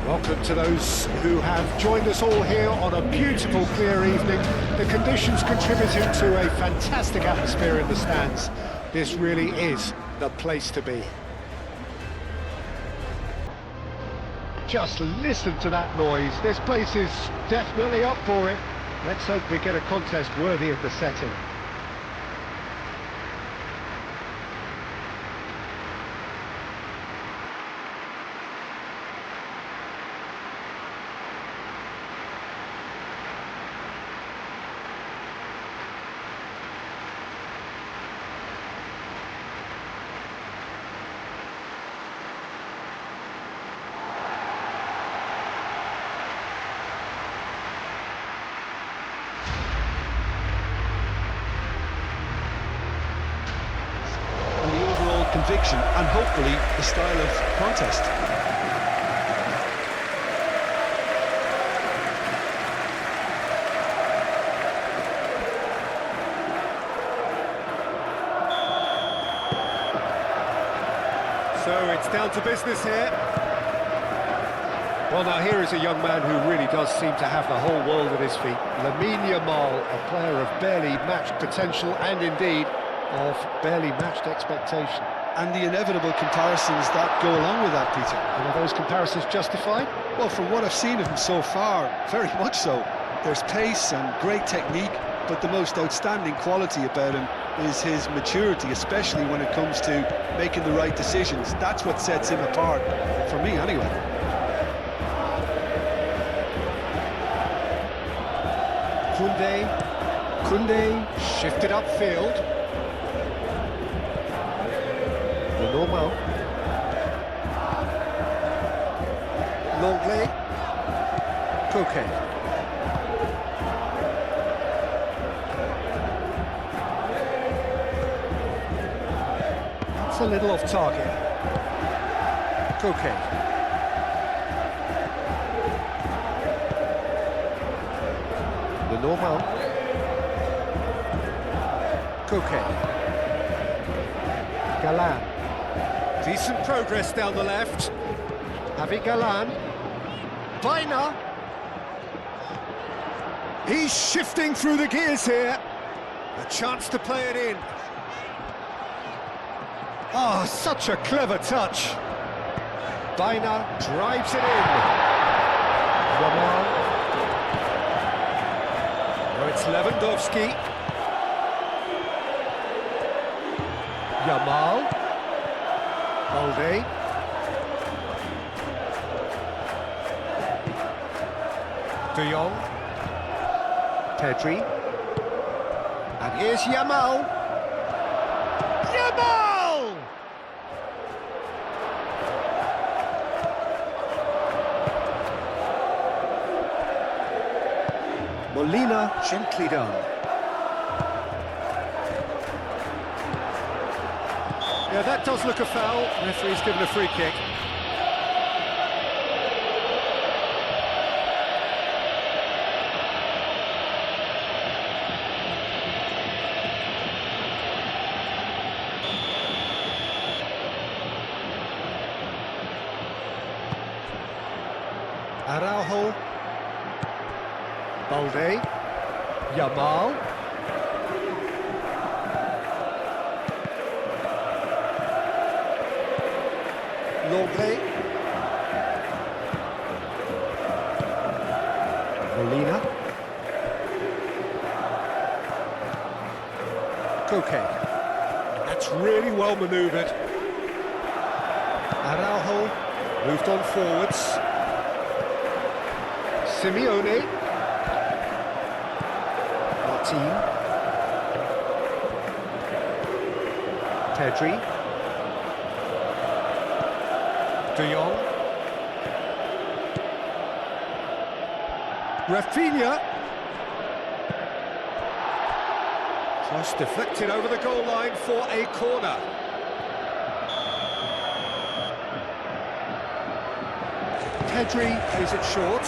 Welcome to those who have joined us all here on a beautiful, clear evening. The conditions contributing to a fantastic atmosphere in the stands. This really is the place to be. Just listen to that noise. This place is definitely up for it. Let's hope we get a contest worthy of the setting. Conviction and hopefully the style of contest. So it's down to business here. Well, now here is a young man who really does seem to have the whole world at his feet. Lamine Yamal, a player of barely matched potential and indeed of barely matched expectation. And the inevitable comparisons that go along with that, Peter. And are those comparisons justified? Well, from what I've seen of him so far, very much so. There's pace and great technique, but the most outstanding quality about him is his maturity, especially when it comes to making the right decisions. That's what sets him apart, for me anyway. Koundé shifted upfield. Normal. Longley. Coquet. That's a little off target. Coquet. The normal. Coquet. Galan. Decent progress down the left. Javi Galan. Baina. He's shifting through the gears here. A chance to play it in. Oh, such a clever touch. Baina drives it in. Yamal. Oh, it's Lewandowski. Yamal. Balde. De Jong. Pedri. And here's Yamal. Yamal! Molina, gently done. Yeah, that does look a foul. Referee's given a free kick. Araujo. Balde. Yamal. Longley. Molina. Coquet. That's really well manoeuvred. Araujo moved on forwards. Simeone. Martin. Pedri. De Jong. Rafinha. Cross deflected over the goal line for a corner. Pedri plays it short.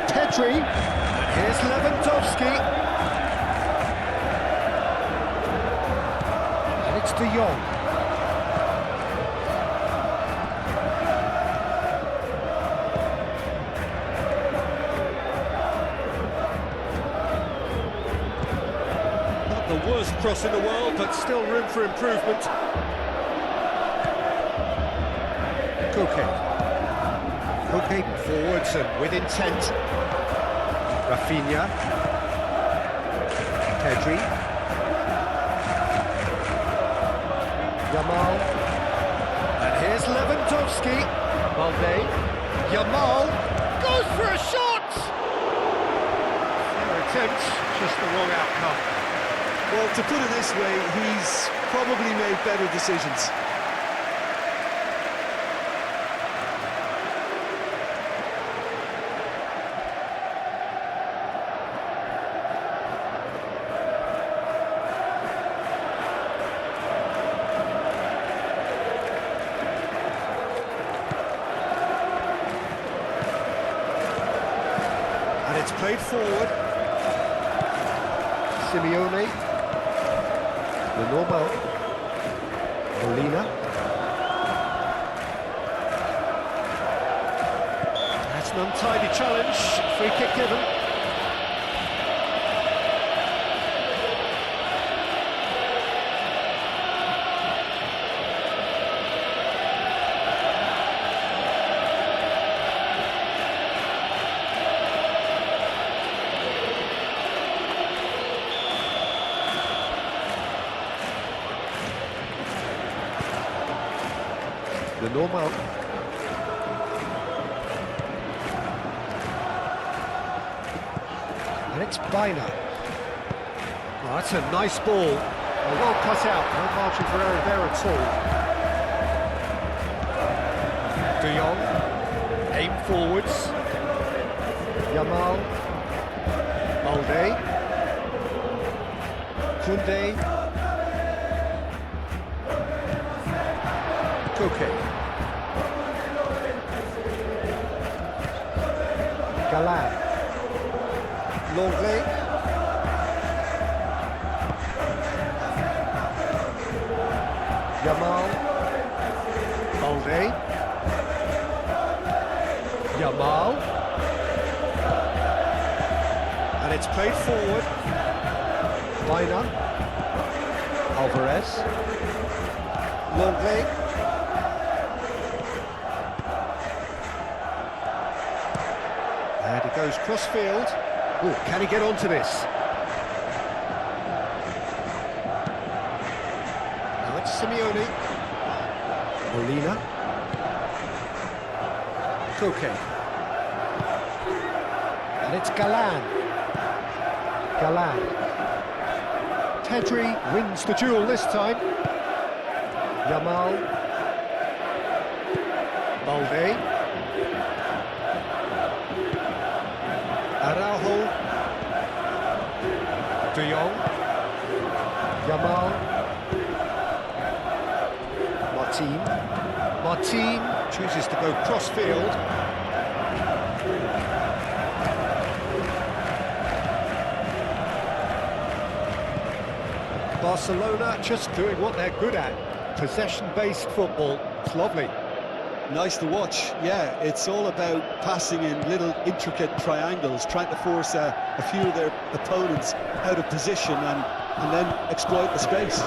Pedri. And here's Lewandowski. And it's De Jong. worst cross in the world, but still room for improvement. Koke forwards and with intent. Rafinha. Pedri. Yamal. And here's Lewandowski. Balde. Yamal goes for a shot! Fair attempt, just the wrong outcome. Well, to put it this way, he's probably made better decisions. And it's played forward. Simeone. The normal. Molina. That's an untidy challenge. Free kick given. The normal. And it's Bina. Oh, that's a nice ball. Well cut out, no margin for error there at all. De Jong, aim forwards. Yamal. Balde. Koundé. Koke. Galan. Longley. Yamal. Balde. Yamal. And it's played forward. Bina. Alvarez. Longley. And he goes cross-field. Oh, can he get onto this? Now it's Simeone. Molina. Koke. And it's Galan. Pedri wins the duel this time. Yamal. Balde. Araujo. De Jong. Yamal. Martin chooses to go cross-field. Barcelona just doing what they're good at. Possession-based football. It's lovely. Nice to watch, yeah. It's all about passing in little intricate triangles, trying to force a few of their opponents out of position and then exploit the space.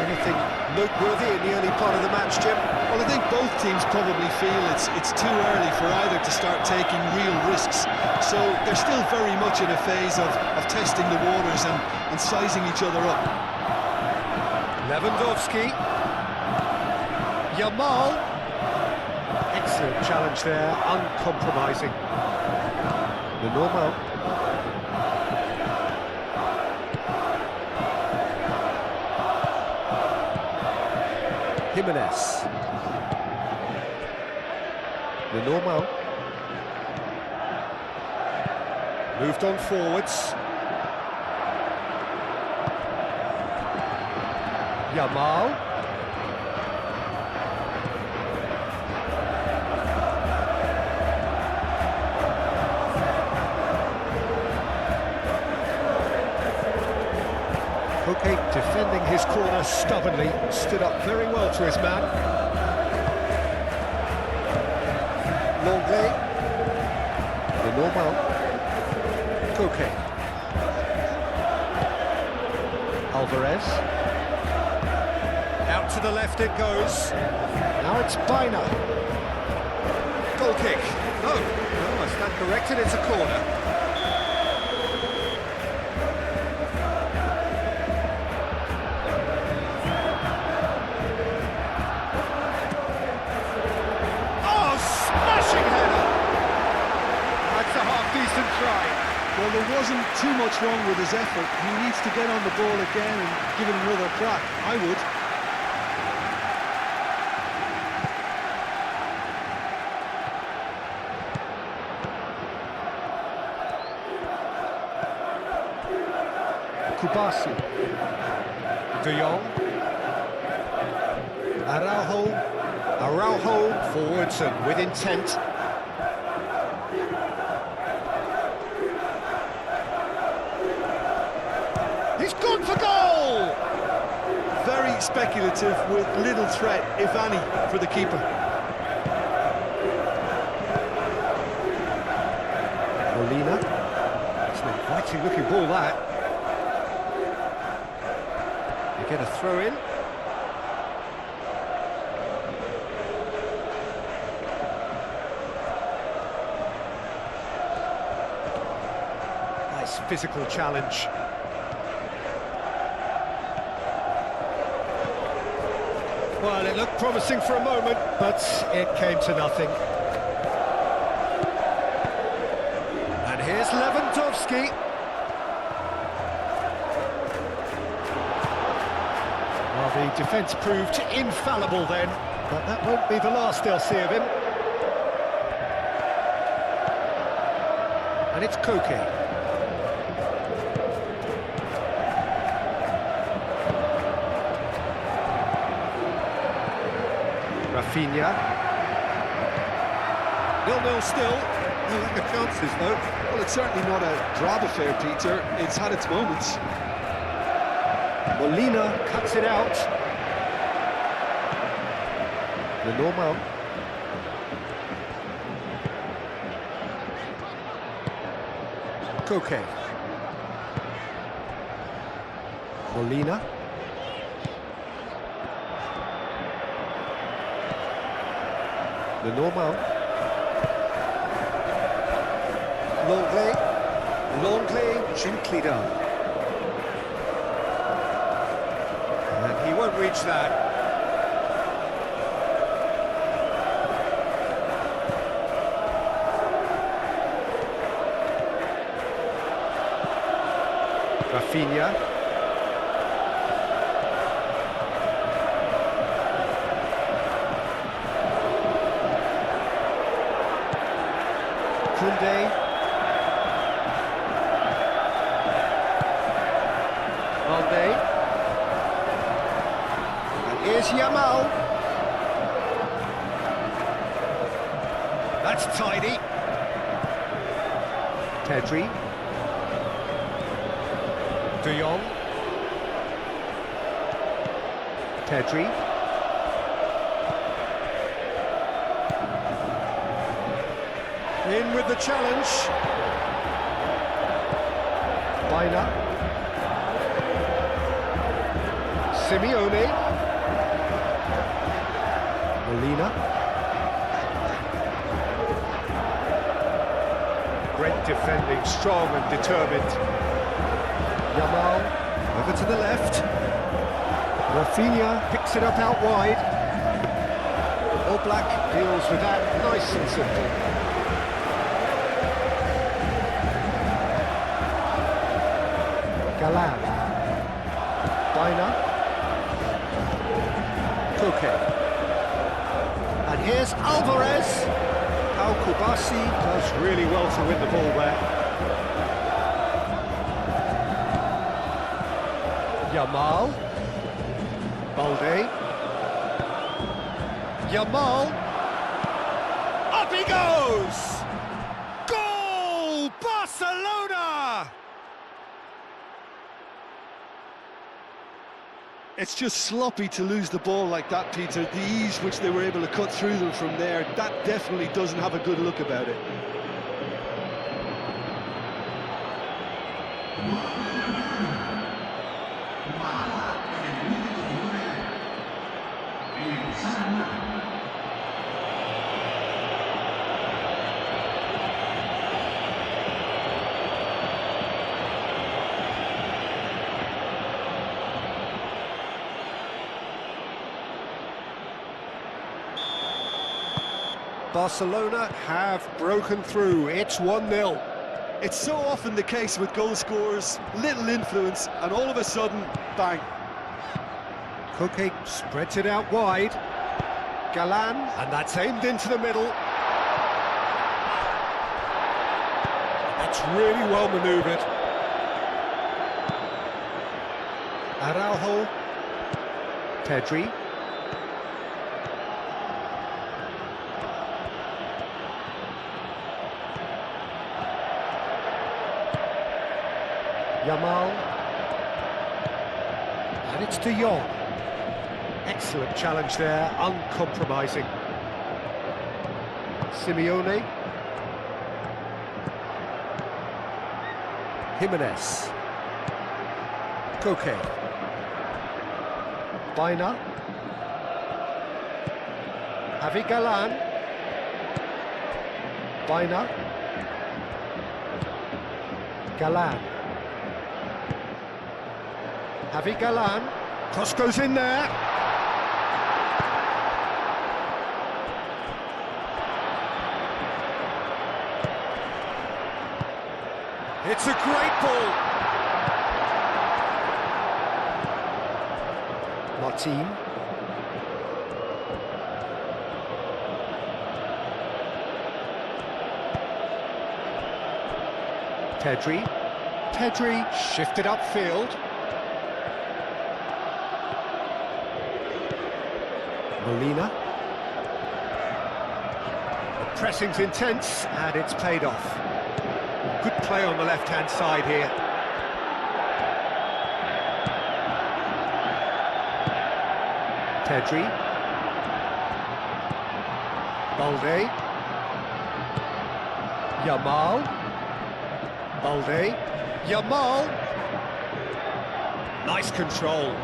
Anything noteworthy in the early part of the match, Jim? Well, I think both teams probably feel it's too early for either to start taking real risks. So they're still very much in a phase of testing the waters and sizing each other up. Lewandowski. Yamal. Excellent challenge there, uncompromising. The normal. Jimenez. The normal. Moved on forwards. Yamal. Koke defending his corner stubbornly, stood up very well to his man. Longley. The normal. Koke. Alvarez. Out to the left it goes. Now it's Bina. Goal kick. No, I stand corrected, it's a corner. Oh, smashing header! That's a half-decent try. Well, there wasn't too much wrong with his effort. He needs to get on the ball again and give it another crack. I would. Kustami. De Jong. Araujo forwards and with intent. He's gone for goal! Very speculative with little threat, if any, for the keeper. Molina. It's an inviting looking ball, that. You get a throw in. Nice physical challenge. Well, it looked promising for a moment, but it came to nothing. And here's Lewandowski. Well, the defence proved infallible then, but that won't be the last they'll see of him. And it's Koke. Rafinha. 0-0 still. No lack of chances, though. Well, it's certainly not a drab affair, Peter. It's had its moments. Molina cuts it out. Lenormand. Koke. Molina. Lenormand. Longley, gently done. And he won't reach that. Rafinha. Kunde. Valde. And here's Yamal. That's tidy. Pedri. De Jong. Pedri. In with the challenge. Bina. Simeone. Molina. Great defending, strong and determined. Yamal, over to the left. Rafinha picks it up out wide. All Black deals with that nice and simple. Galan. Bina. Koke. And here's Alvarez. How Kustami does really well to win the ball there. Yamal. Balde. Yamal. Up he goes! Goal! Barcelona! It's just sloppy to lose the ball like that, Peter. The ease which they were able to cut through them from there, that definitely doesn't have a good look about it. Barcelona have broken through. It's 1-0. It's so often the case with goal scorers, little influence, and all of a sudden, bang. Cooking spreads it out wide. Galan, and that's aimed into the middle. That's really well manoeuvred. Araujo. Pedri. Yamal, and it's De Jong. Excellent challenge there, uncompromising. Simeone. Jimenez. Koke. Baina. Javi Galan. Baina. Galan. Javi Galan, cross goes in there. It's a great ball. Martin. Pedri. Pedri shifted upfield. Molina. The pressing's intense, and it's paid off. Good play on the left-hand side here. Pedri. Balde. Yamal. Balde. Yamal. Nice control.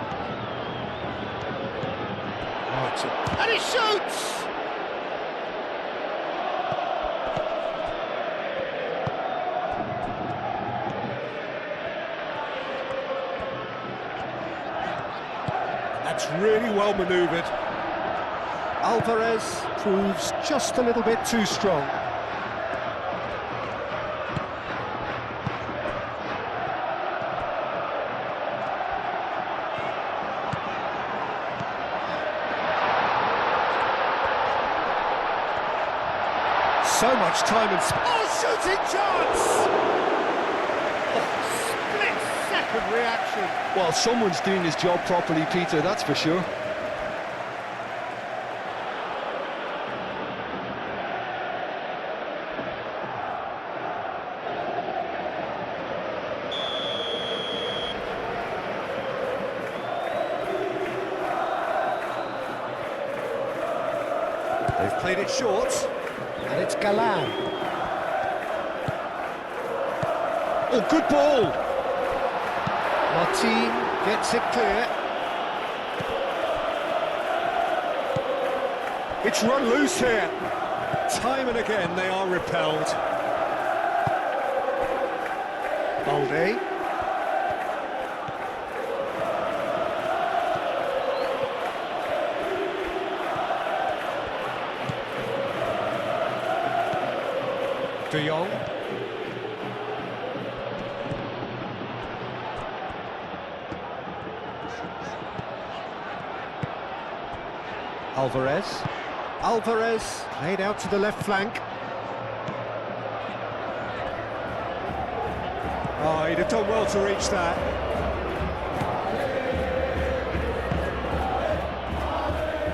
And he shoots! That's really well manoeuvred. Alvarez proves just a little bit too strong. So much time and... Oh, shooting chance! Oh, split-second reaction. Well, someone's doing his job properly, Peter, that's for sure. They've played it short. And it's Galan. Oh, good ball! Martin gets it clear. It's run loose here. Time and again they are repelled. Balde. De Jong. Alvarez. Alvarez played out to the left flank. Oh, he'd have done well to reach that.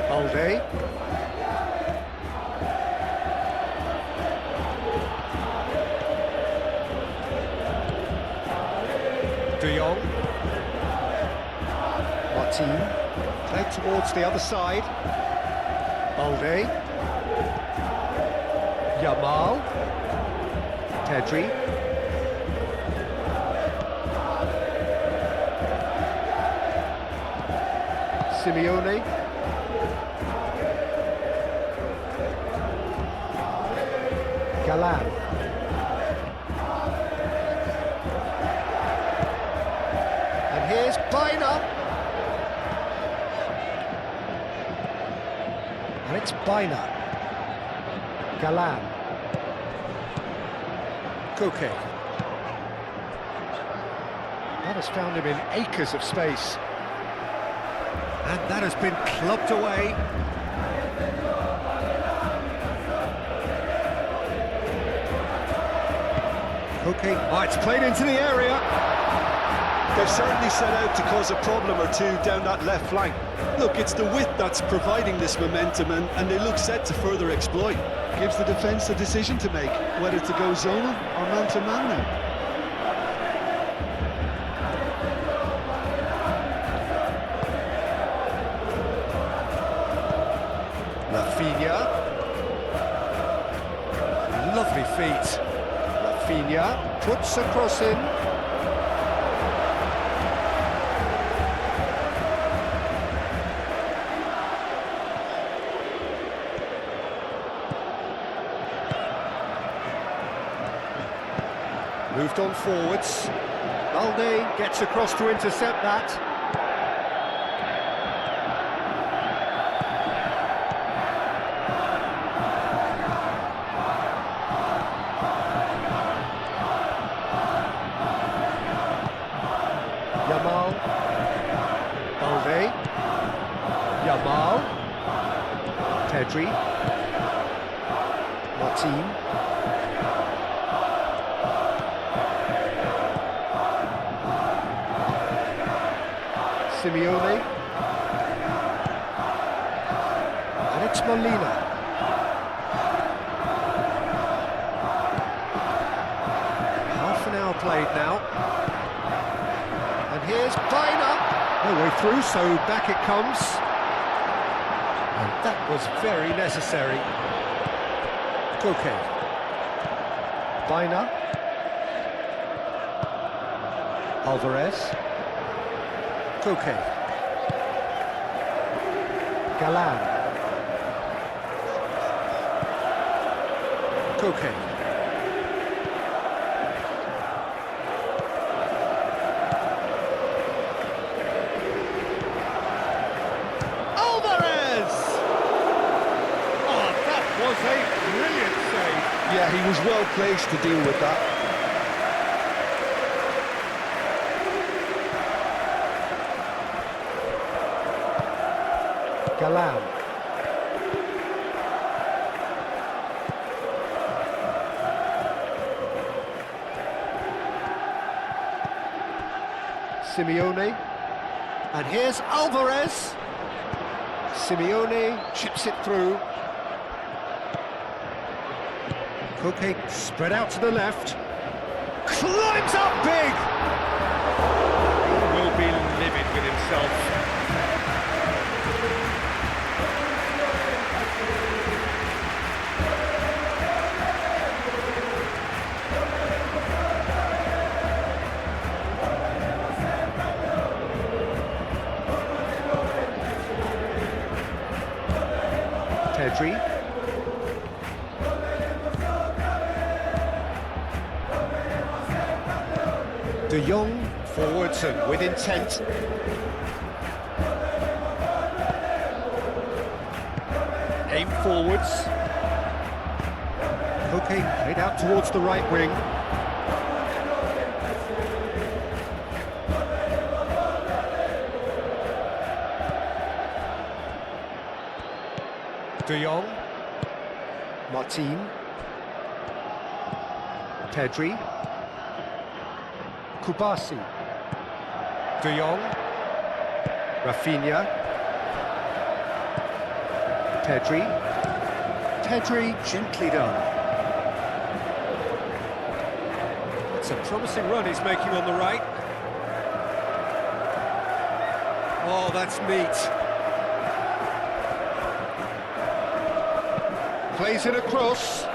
Balde. De Jong. Martin. Played towards the other side. Balde. Yamal. Pedri. Simeone. Galan. And here's Baina. And it's Baina. Galan. Koke. That has found him in acres of space. And that has been clubbed away. Koke. Oh, it's played into the area. They've certainly set out to cause a problem or two down that left flank. Look, it's the width that's providing this momentum, and they look set to further exploit. Gives the defence a decision to make, whether to go zonal or man-to-man now. Rafinha. Lovely feet. Rafinha puts a cross in. Moved on forwards. Balde gets across to intercept that. Yamal. Balde. Yamal. Pedri. Martin. Simeone. And it's Molina. Half an hour played now. And here's Baina. No way through, so back it comes. And that was very necessary. Koke. Baina. Alvarez. Koke. Galan. Koke. Alvarez! Oh, that was a brilliant save. Yeah, he was well placed to deal with that. Galan. Simeone. And here's Alvarez. Simeone chips it through. Koke spread out to the left. Climbs up big! He will be livid with himself. Pedri. De Jong forwards and with intent. Aim forwards. Koke played out towards the right wing. De Jong. Martin. Pedri. Kubasi. De Jong. Rafinha. Pedri. Pedri gently done. It's a promising run he's making on the right. Oh, that's neat. Plays it across.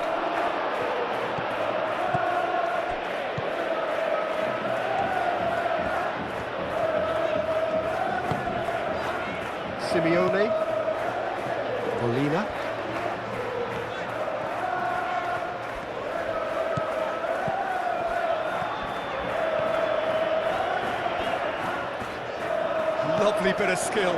Lovely bit of skill.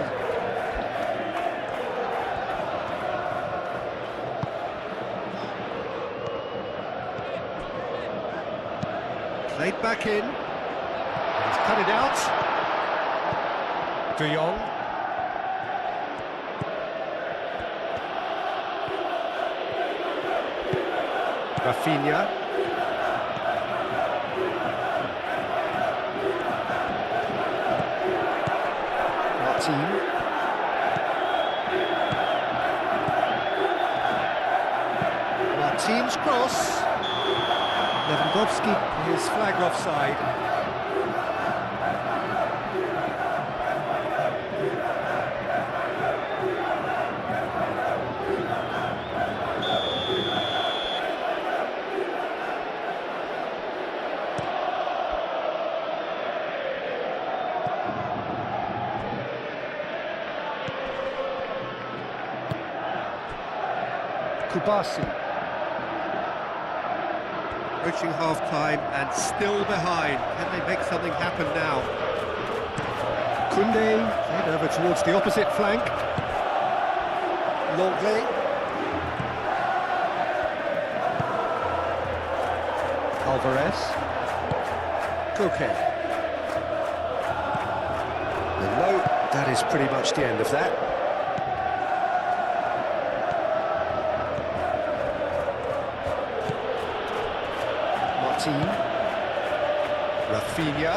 Played back in. He's cut it out. De Jong. Rafinha. Martin. Martin's cross. Lewandowski, his flag offside. Kustami. Approaching half-time and still behind. Can they make something happen now? Koundé, played over towards the opposite flank. Longley. Alvarez. Koke. No, that is pretty much the end of that. Rafinha,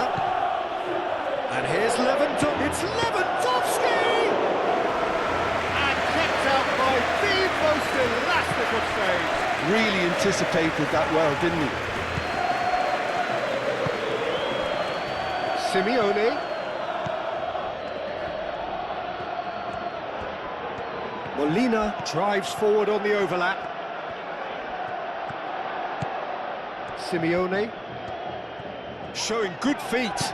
and here's Lewandowski. It's Lewandowski, and kept out by the most elastic of saves. Really anticipated that well, didn't he? Simeone, Molina drives forward on the overlap. Simeone showing good feet.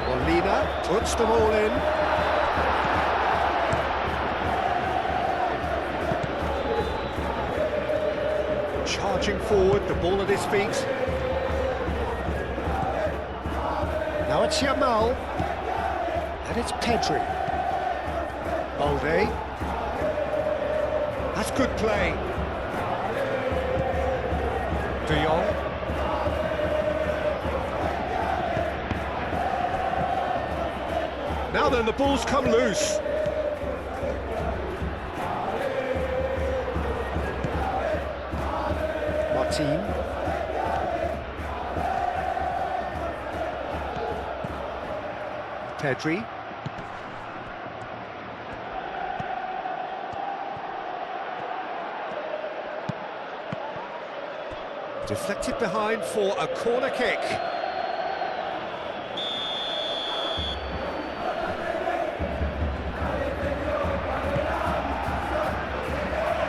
Molina puts them all in. Charging forward, the ball at his feet. Now it's Yamal, and it's Pedri. Balde. That's good play. De Jong. Now then, the ball's come loose. Martin. Pedri. Deflected behind for a corner kick.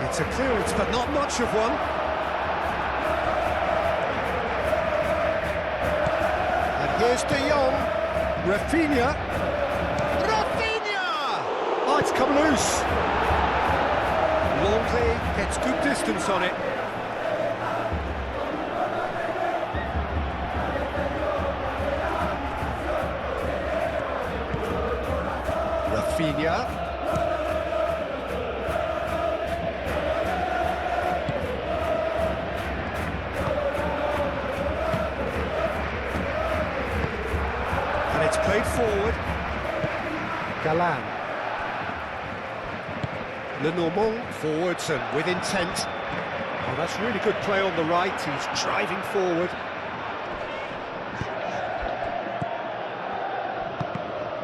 It's a clearance, but not much of one. And here's De Jong. Rafinha. Rafinha! Oh, it's come loose. Longley gets good distance on it. Rafinha. And it's played forward. Galan. Lenormand forwards and with intent. Oh, that's really good play on the right. He's driving forward.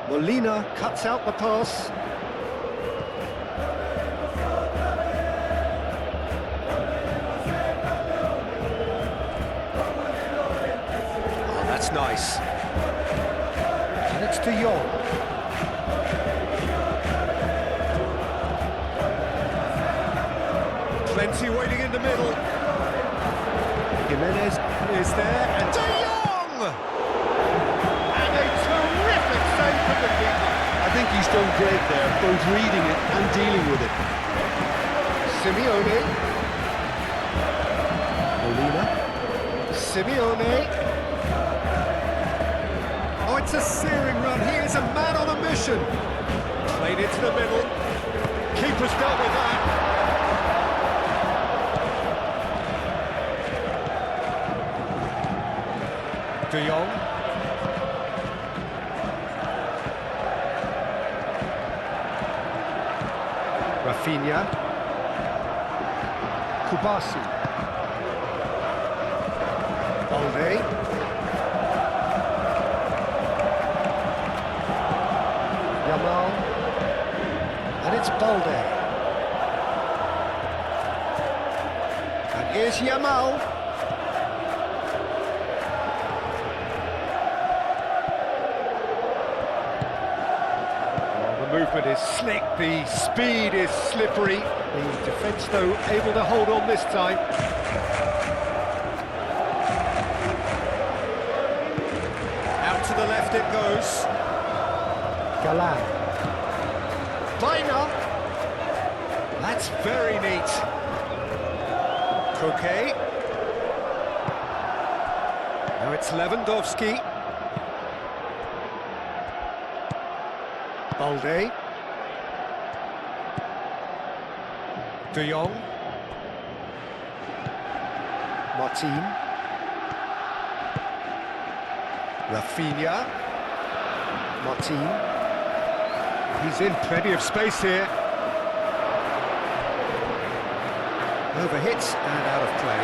Molina cuts out the pass. Oh, that's nice. And it's De Jong. Plenty waiting in the middle. Jimenez is there, and De Jong! And a terrific save from the keeper. I think he's done great there, both reading it and dealing with it. Simeone. Molina. Simeone. Oh, it's a searing run. He is a man on a mission. Played into the middle. Keeper's dealt with that. De Jong. Rafinha. Kubasi. Balde. Yamal. And it's Balde. And here's Yamal. The movement is slick, the speed is slippery. The defence, though, able to hold on this time. Out to the left it goes. Galan. Baina. That's very neat. Koke. Now it's Lewandowski. Balde. De Jong. Martin. Rafinha. Martin. He's in plenty of space here. Overhits and out of play.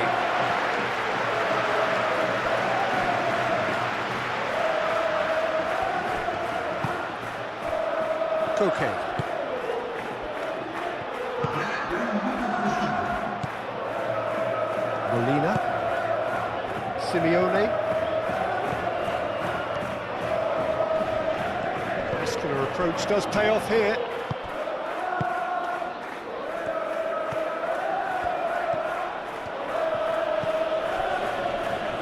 Koke. Molina. Simeone. Muscular approach does pay off here.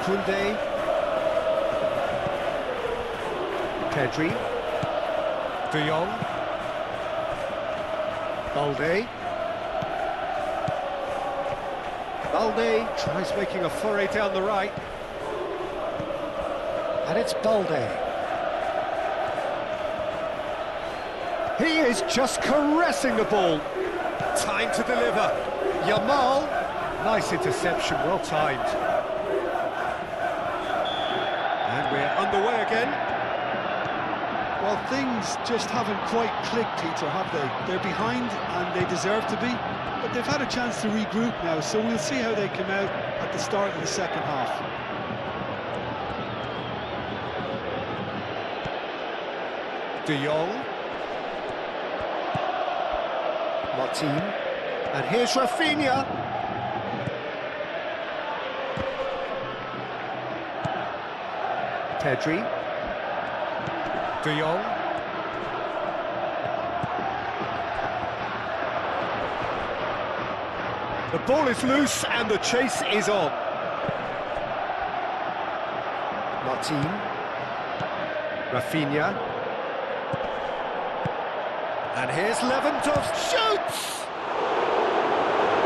Kunde. Pedri. De Jong. Balde. Balde tries making a foray down the right. And it's Balde. He is just caressing the ball. Time to deliver. Yamal. Nice interception, well timed. And we're underway again. Well, things just haven't quite clicked, Peter, have they? They're behind, and they deserve to be, but they've had a chance to regroup now, so we'll see how they come out at the start of the second half. De Jong. Martin. And here's Rafinha. Pedri. De Jong. The ball is loose and the chase is on. Martin. Rafinha. And here's Lewandowski. Shoots!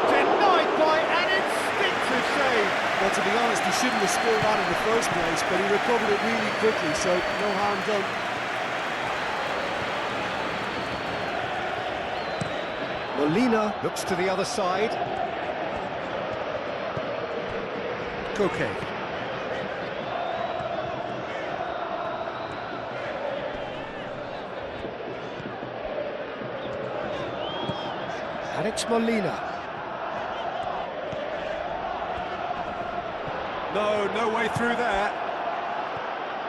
Denied by an instinctive save. Well, to be honest, he shouldn't have scored that in the first place, but he recovered it really quickly, so no harm done. Molina looks to the other side. Koke. And it's Molina. No way through there.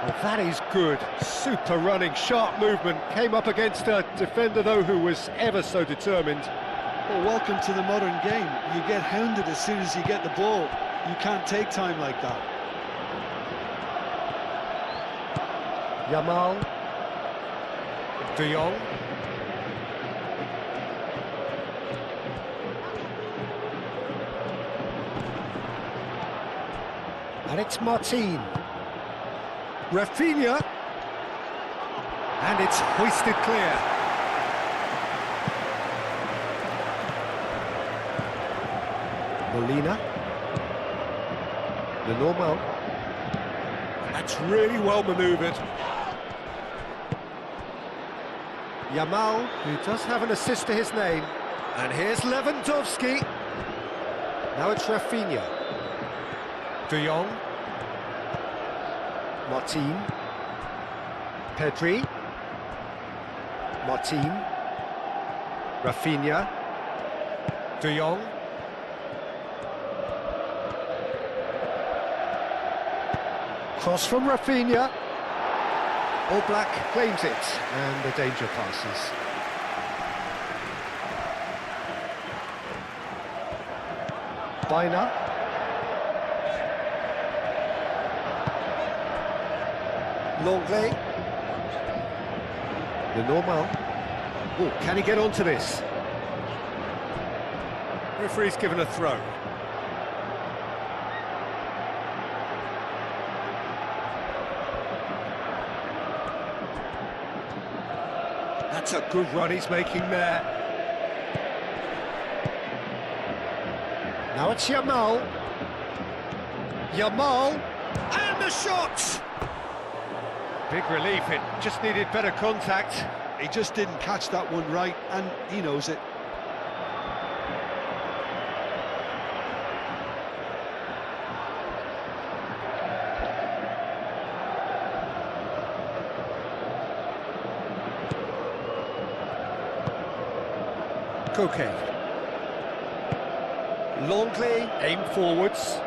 Well, that is good. Super running, sharp movement. Came up against a defender, though, who was ever so determined. Well, welcome to the modern game. You get hounded as soon as you get the ball. You can't take time like that. Yamal. De Jong. And it's Martin. Rafinha. And it's hoisted clear. Molina. The normal. That's really well manoeuvred. Yamal, who does have an assist to his name. And here's Lewandowski. Now it's Rafinha. De Jong. Martin. Pedri. Martin. Rafinha. De Jong. Cross from Rafinha. All Black claims it, and the danger passes. Bina. Longley. The normal. Oh, can he get onto this? Referee's given a throw. That's a good run he's making there. Now it's Yamal. Yamal. And the shot! Big relief, it just needed better contact. He just didn't catch that one right, and he knows it. Koke. Longley, aim forwards.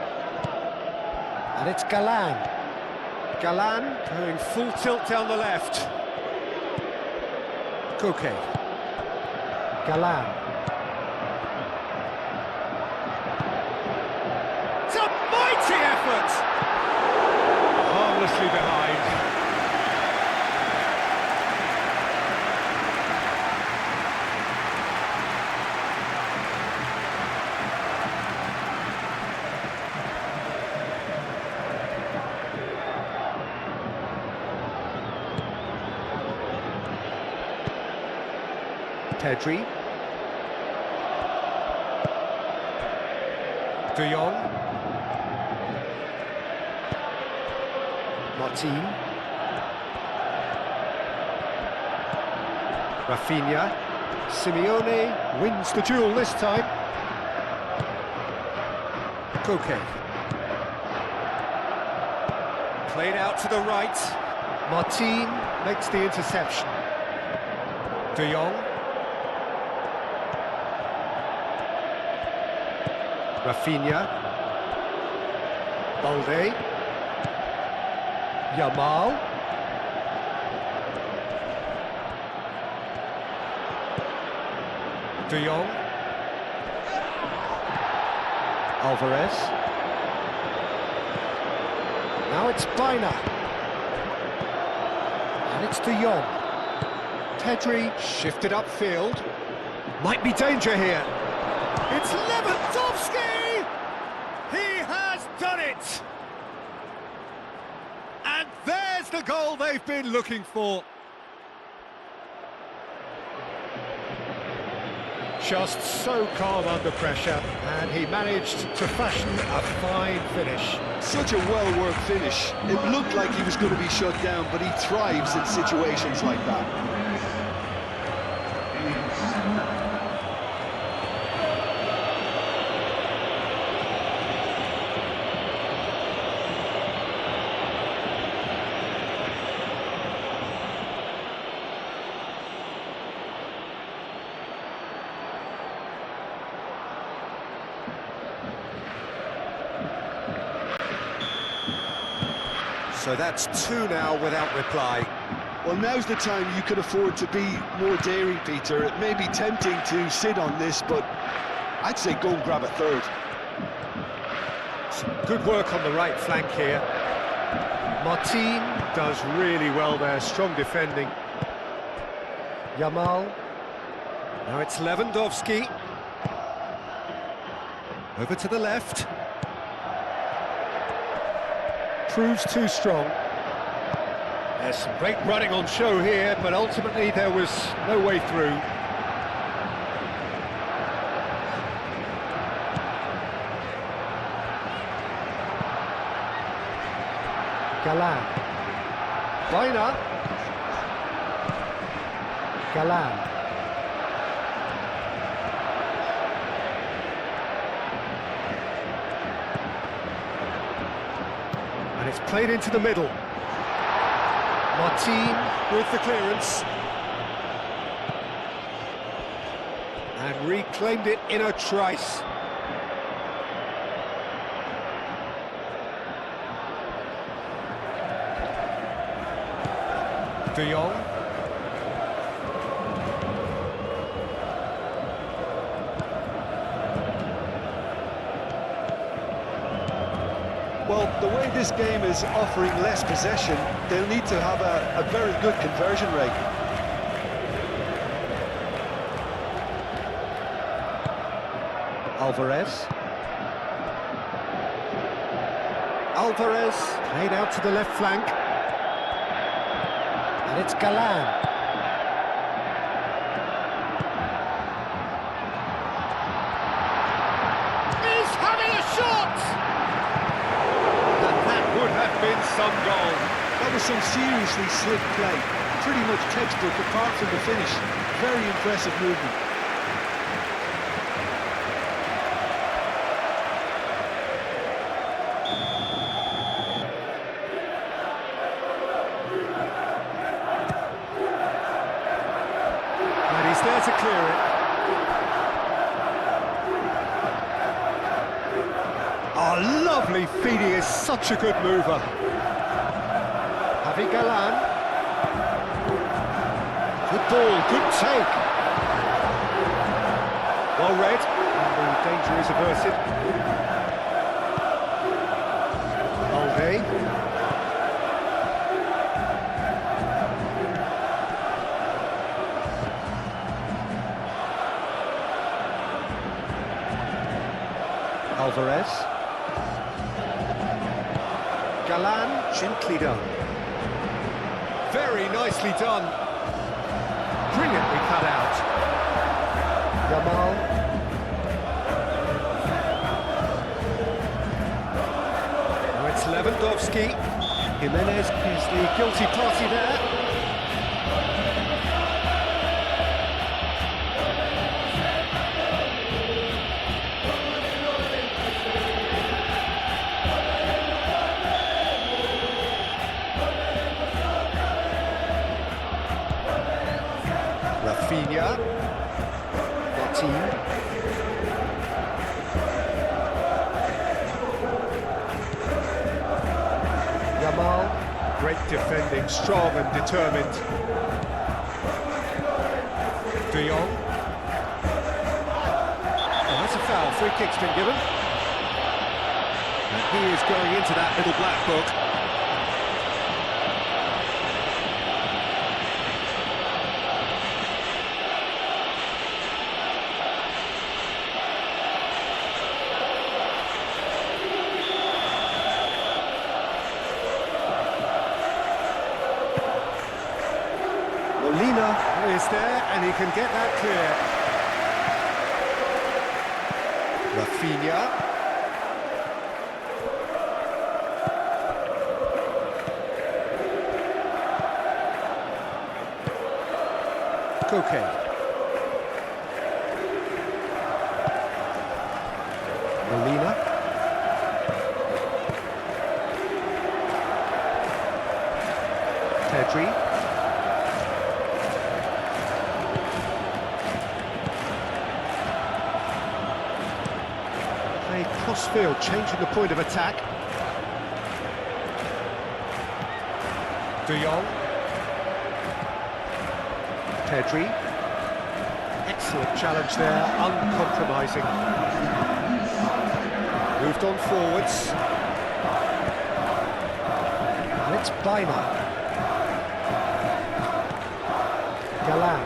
And it's Galan. Galan going full tilt down the left. Koke. Galan. It's a mighty effort! Harmlessly behind. Pedri. De Jong. Martin. Rafinha. Simeone wins the duel this time. Koke. Played out to the right. Martin makes the interception. De Jong. Rafinha. Balde. Yamal. De Jong. Alvarez. Now it's Bina. And it's De Jong. Pedri shifted upfield. Might be danger here. It's Lewandowski! He has done it! And there's the goal they've been looking for. Just so calm under pressure, and he managed to fashion a fine finish. Such a well-worked finish. It looked like he was going to be shut down, but he thrives in situations like that. So that's two now without reply. Well, now's the time you could afford to be more daring, Peter. It may be tempting to sit on this, but I'd say go and grab a third. Some good work on the right flank here. Martin does really well there, strong defending. Yamal. Now it's Lewandowski. Over to the left. Proves too strong. There's some great running on show here, but ultimately there was no way through. Galan. Reina. Galan. And it's played into the middle. Martin with the clearance. And reclaimed it in a trice. De Jong. Well, the way this game is offering less possession, they'll need to have a very good conversion rate. Alvarez. Alvarez played out to the left flank. And it's Galan. He's having a shot! And that would have been some goal. That was some seriously slick play. Pretty much textbook apart from the finish. Very impressive movement. And he's there to clear it. Oh, lovely feed, he is such a good mover. Javi Galan. Good ball, good take. Well read, and the danger is averted. Alde. Alvarez. Galan, gently done. Very nicely done. Brilliantly cut out. Yamal. Now it's Lewandowski. Jimenez is the guilty party there. Rafinha. Martin. Yamal. Great defending, strong and determined. De Jong. Oh, that's a foul. Free kick's been given. And he is going into that little black book. Molina is there, and he can get that clear. Rafinha. Koke. Molina. Pedri. Cross-field, changing the point of attack. De Jong. Pedri. Excellent challenge there, uncompromising. Moved on forwards. And it's Baina. Galan.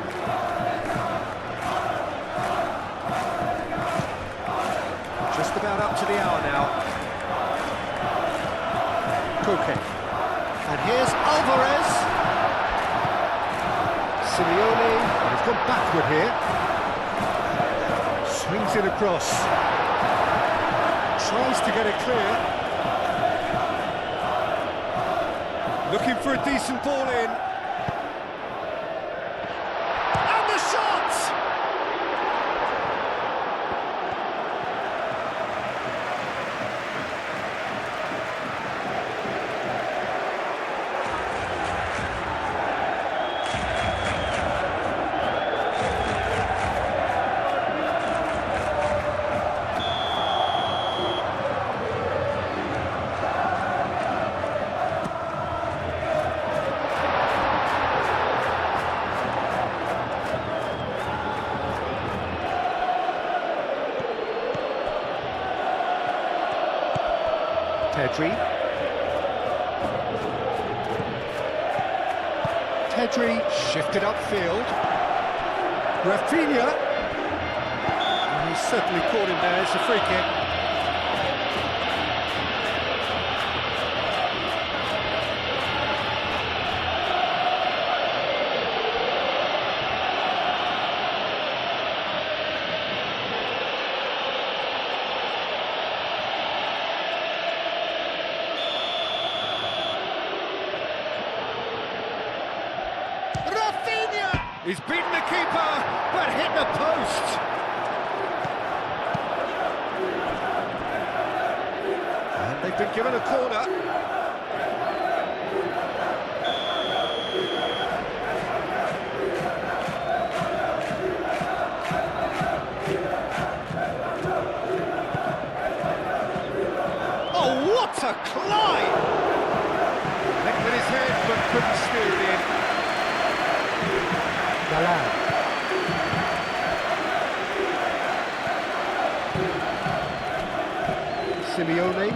Just about up to the hour now. Koke. And here's Alvarez. Simeone. He's gone backward here. Swings it across. Tries to get it clear. Looking for a decent ball in. And the shot! Pedri shifted upfield. Rafinha. And he's certainly caught him there. It's a free kick. He's beaten the keeper, but hit the post. And they've been given a corner. Oh, what a climb! Nicked with his head, but couldn't steer it in. Simeone,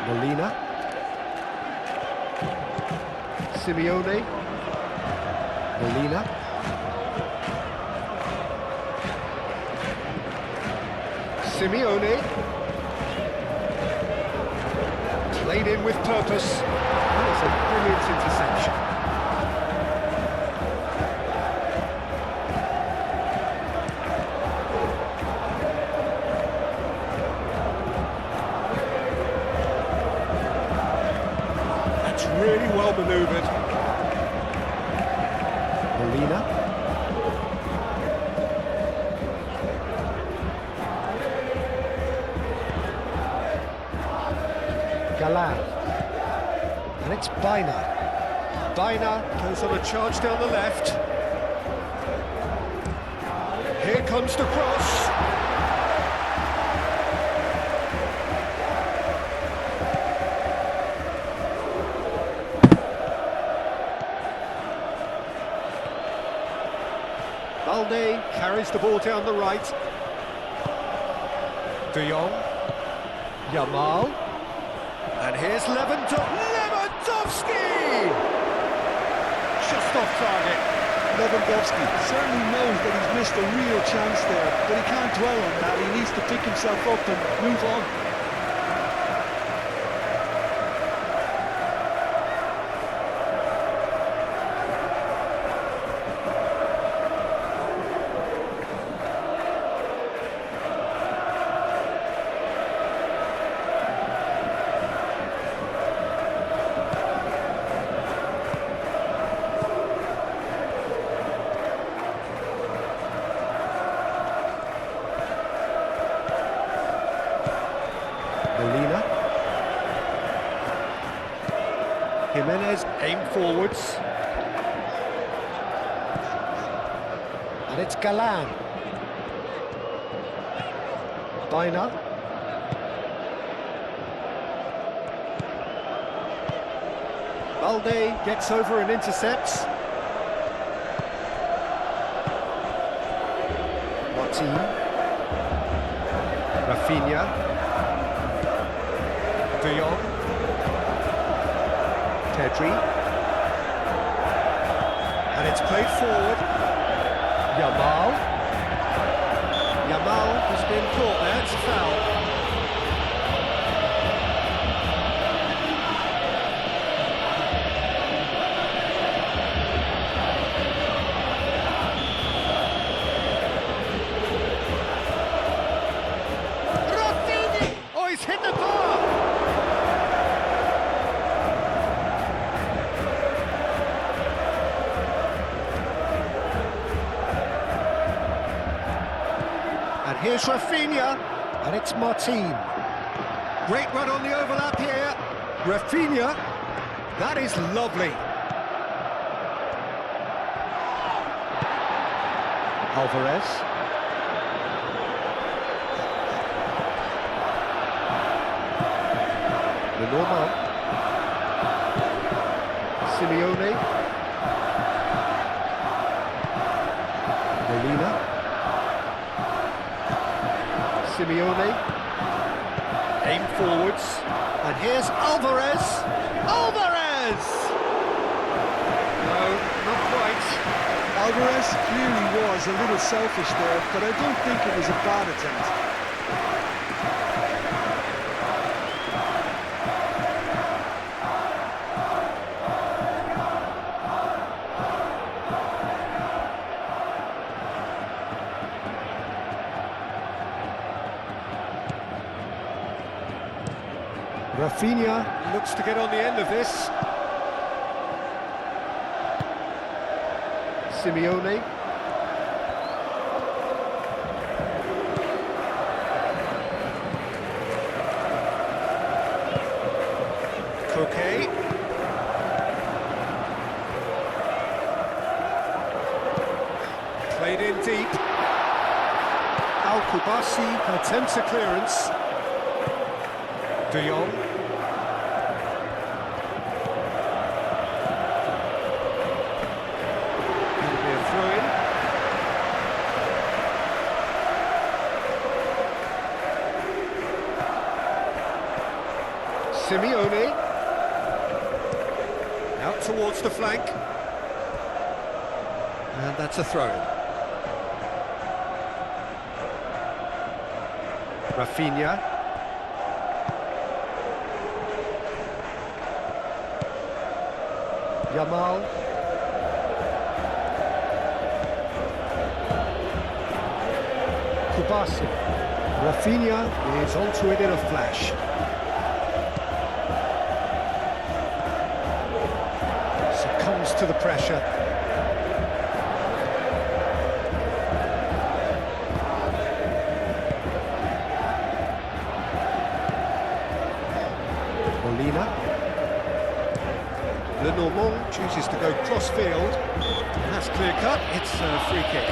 Molina, Simeone, Molina, Simeone, played in with purpose, and it's a brilliant interception. Really well manoeuvred. Molina. Galan. And it's Baina. Baina goes on a charge down the left. Here comes the cross. Balde carries the ball down the right. De Jong. Yamal. And here's Lewandowski! Just off target. Lewandowski certainly knows that he's missed a real chance there, but he can't dwell on that. He needs to pick himself up and move on. Molina. Jimenez aimed forwards. And it's Galan. Baina. Balde gets over and intercepts. Martin. Rafinha. De Jong. Pedri. And it's played forward. Yamal. Yamal has been caught there, it's a foul. Rafinha! Oh, he's hit the bar! Here's Rafinha, and it's Martin. Great run on the overlap here. Rafinha, that is lovely. Alvarez. Lenormand. Simeone. Molina. Simeone. Aim forwards. And here's Alvarez. Alvarez! No, not quite. Alvarez clearly was a little selfish there, but I don't think it was a bad attempt. Rafinha looks to get on the end of this. Simeone. Coquet. Played in deep. Al-Kubasi attempts a clearance. De Jong. It'll be a throw-in. Simeone. Out towards the flank. And that's a throw-in. Rafinha. Yamal. Kubasi. Rafinha is onto it in a flash. Succumbs to the pressure. Molina. Lenormand chooses to go cross-field. That's clear-cut, it's a free kick.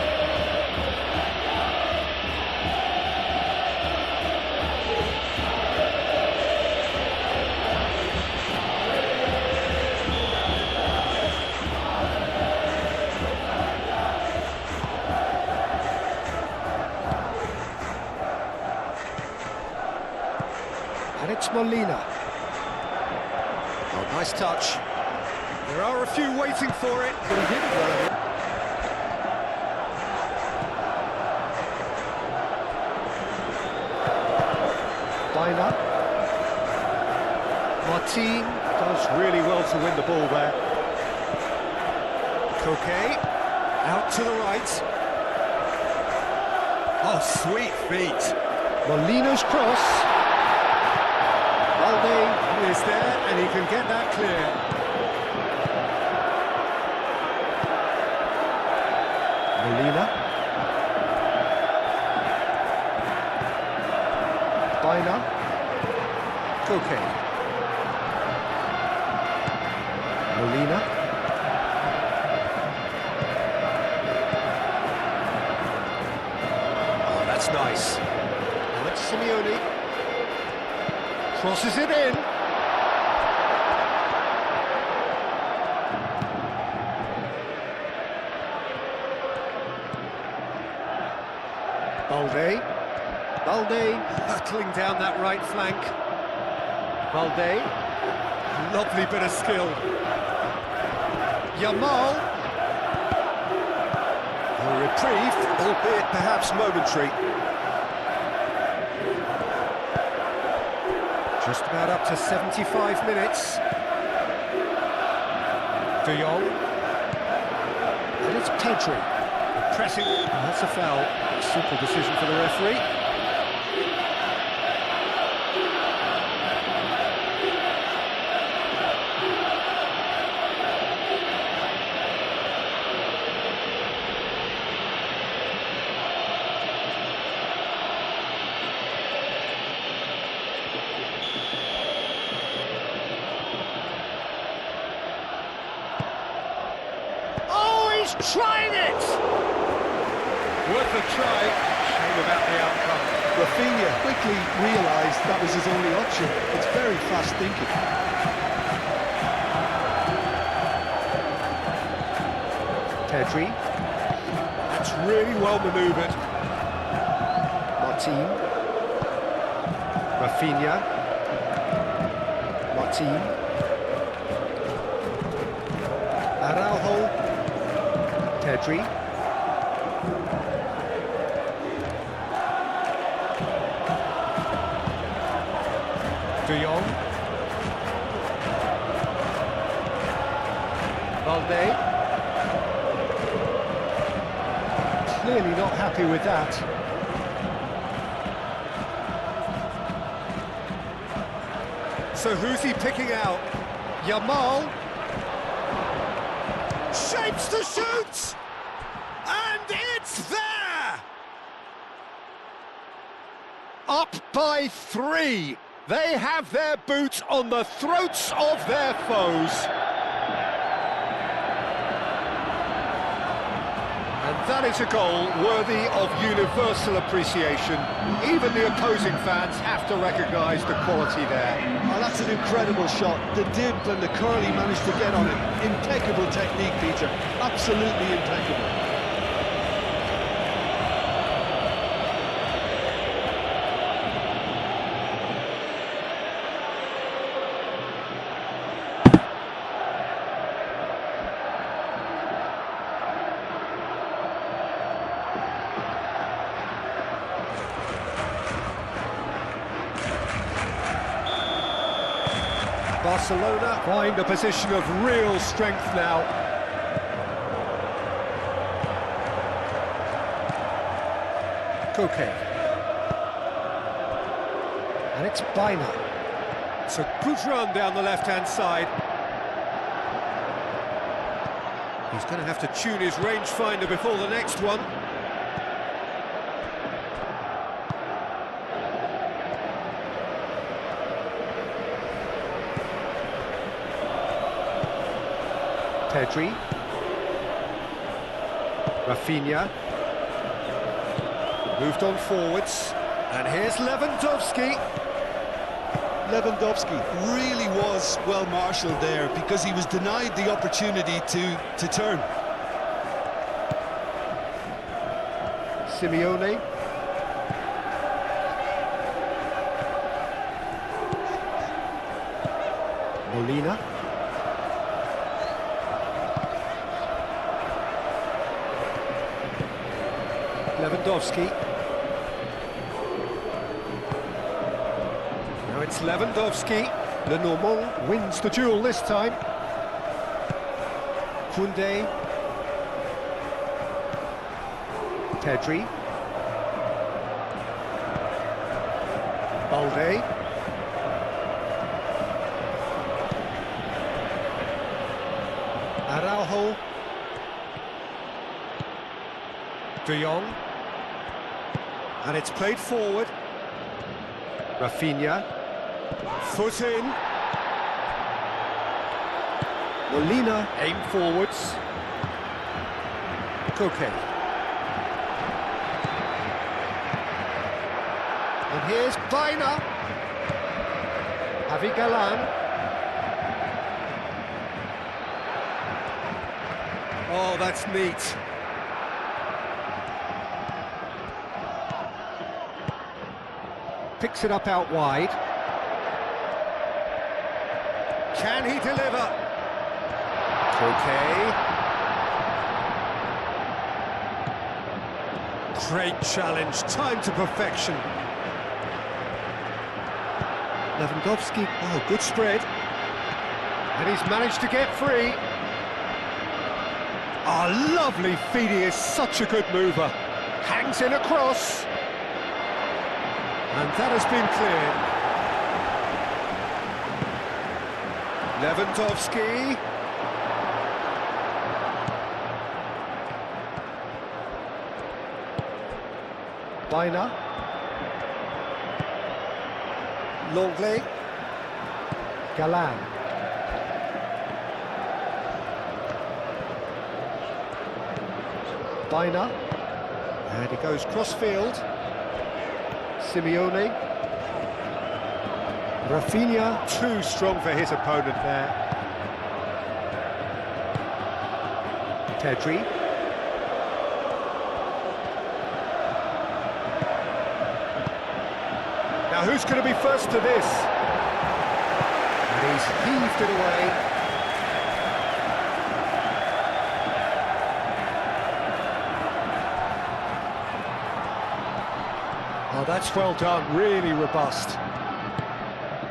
And it's Molina. Oh, nice touch. There are a few waiting for it, but he did it well. Bina. Martin does really well to win the ball there. Coquet, out to the right. Oh, sweet feet. Molina's cross. Balde is there, and he can get that clear. Molina. Bina. Coquet. Molina. Oh, that's nice. Now it's Simeone. Crosses it in. Balde. Balde hurtling down that right flank. Balde. Lovely bit of skill. Yamal. A reprieve, albeit perhaps momentary. Just about up to 75 minutes. De Jong. And it's Pedri. Pressing. That's a foul. Simple decision for the referee. He's trying it! Worth a try. Shame about the outcome. Rafinha quickly realised that was his only option. It's very fast thinking. Pedri. That's really well manoeuvred. Martin. Rafinha. Martin. Araujo. Pedri. De Jong. Valde. Clearly not happy with that. So who's he picking out? Yamal. Shapes to shoot! And it's there! Up by 3. They have their boot on the throats of their foes. And that is a goal worthy of universal appreciation. Even the opposing fans have to recognise the quality there. Oh, that's an incredible shot. The dip and the curl he managed to get on it. Impeccable technique, Peter. Absolutely impeccable. Barcelona find a position of real strength now. Koke. And it's Baina. It's a good run down the left-hand side. He's going to have to tune his rangefinder before the next one. Pedri. Rafinha. Moved on forwards. And here's Lewandowski. Lewandowski really was well marshalled there because he was denied the opportunity to turn. Simeone. Molina. Lewandowski. Now it's Lewandowski. Lenormand wins the duel this time. Koundé. Pedri. Balde. Araujo. De Jong. And it's played forward. Rafinha. Foot in. Molina. Aim forwards. Koke. And here's Baina. Javi Galan. Oh, that's neat. Picks it up out wide. Can he deliver? Okay. Great challenge, time to perfection. Lewandowski, oh, good spread. And he's managed to get free. Oh, lovely feed, he is such a good mover. Hangs in across. And that has been cleared. Lewandowski. Baina. Longley. Galan. Baina. And he goes cross-field. Simeone. Rafinha, too strong for his opponent there. Pedri. Now who's going to be first to this? And he's heaved it away. Oh, that's well done, really robust.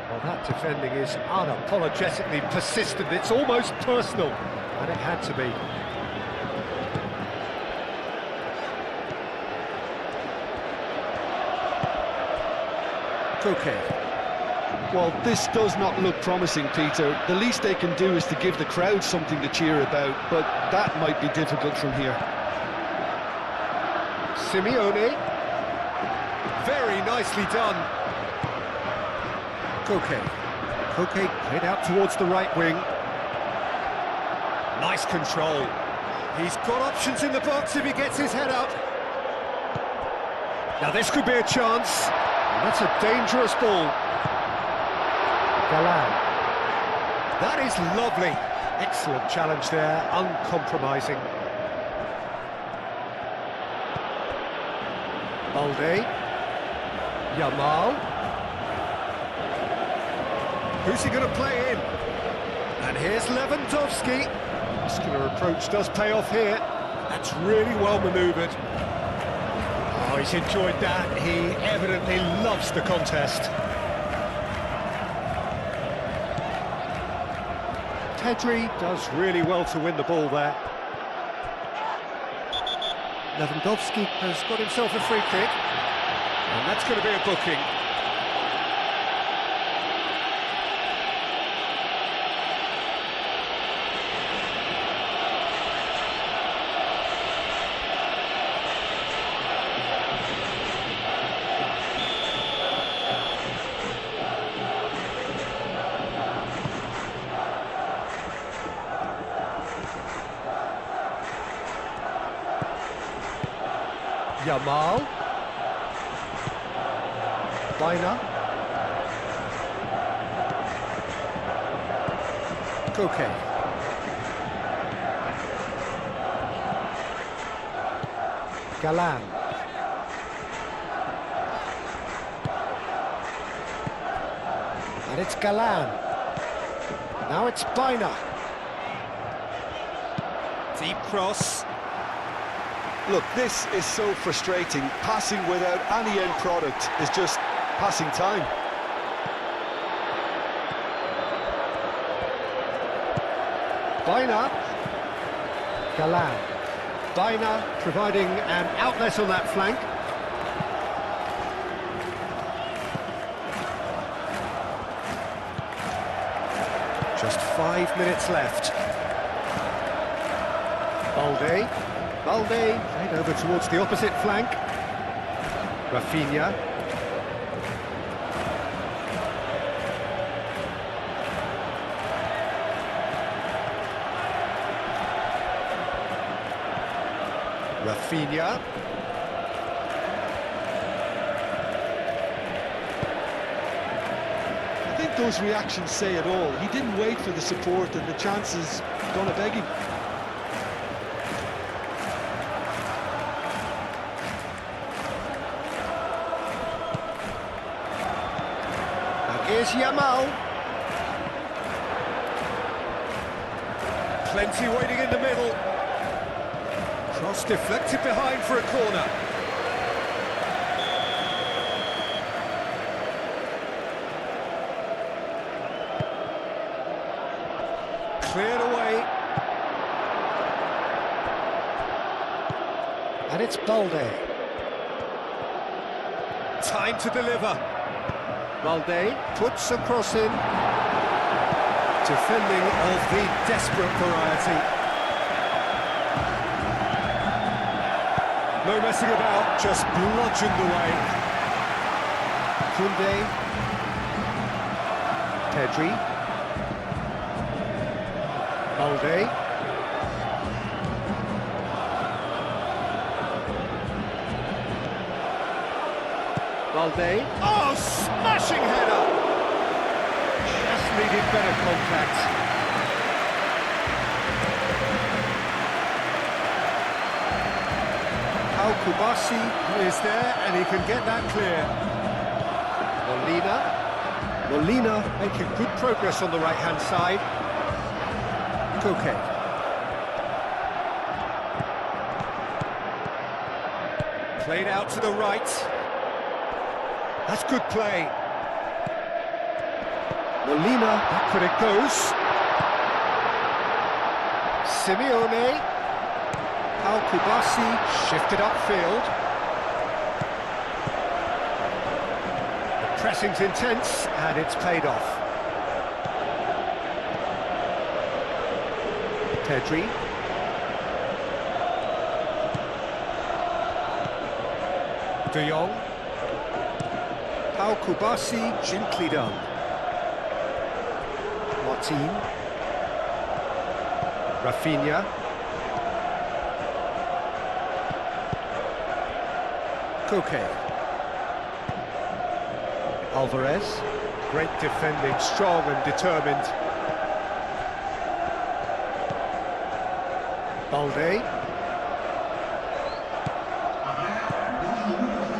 Well, that defending is unapologetically persistent, it's almost personal, and it had to be. Koke. Well, this does not look promising, Peter. The least they can do is to give the crowd something to cheer about, but that might be difficult from here. Simeone. Very nicely done. Koke. Koke played out towards the right wing. Nice control. He's got options in the box if he gets his head up. Now this could be a chance. And that's a dangerous ball. Galan. That is lovely. Excellent challenge there, uncompromising. Balde. Yamal. Who's he going to play in? And here's Lewandowski. Muscular approach does pay off here. That's really well manoeuvred. Oh, he's enjoyed that. He evidently loves the contest. Pedri does really well to win the ball there. Lewandowski has got himself a free kick. And that's going to be a booking. Yamal. Baina. Koke. Galan. And it's Galan. Now it's Baina. Deep cross. Look, this is so frustrating. Passing without any end product is just passing time. Baina. Galan. Baina providing an outlet on that flank. Just 5 minutes left. Balde. Balde played over towards the opposite flank. Rafinha. Rafinha. I think those reactions say it all. He didn't wait for the support, and the chances gonna beg him. Here's Yamal. Plenty waiting in the middle. Cross deflected behind for a corner. Cleared away. And it's Balde. Time to deliver. Balde puts a cross in. Defending of the desperate variety. No messing about, just bludgeoned away. Koundé. Pedri. Balde. Balde. Oh, smashing header! Just needed better contact. Kustami is there, and he can get that clear. Molina making good progress on the right-hand side. Koke. Played out to the right. That's good play. Molina, back when it goes. Simeone. Kustami shifted upfield. The pressing's intense, and it's paid off. Pedri. De Jong. Kustami, gently done. Martin. Rafinha. Koke. Alvarez. Great defending, strong and determined. Balde.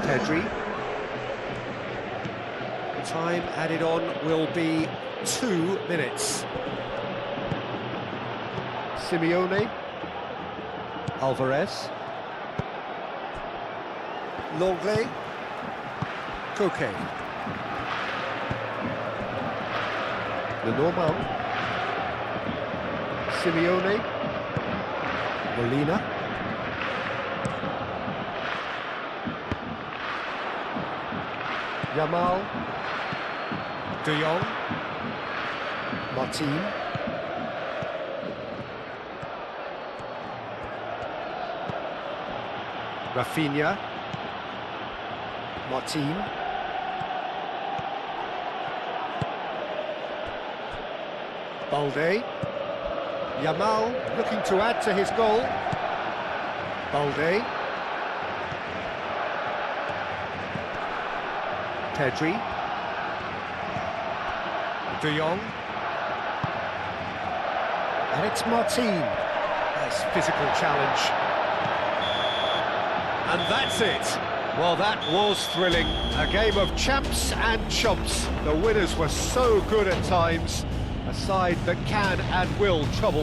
Pedri. Time added on will be 2 minutes. Simeone. Alvarez. Longley. Koke. Lenormand. Simeone. Molina. Yamal. De Jong. Martin. Rafinha. Martin. Balde. Yamal looking to add to his goal. Balde. Pedri. De Jong. And it's Martin. Nice physical challenge. And that's it. Well, that was thrilling. A game of champs and chumps. The winners were so good at times. A side that can and will trouble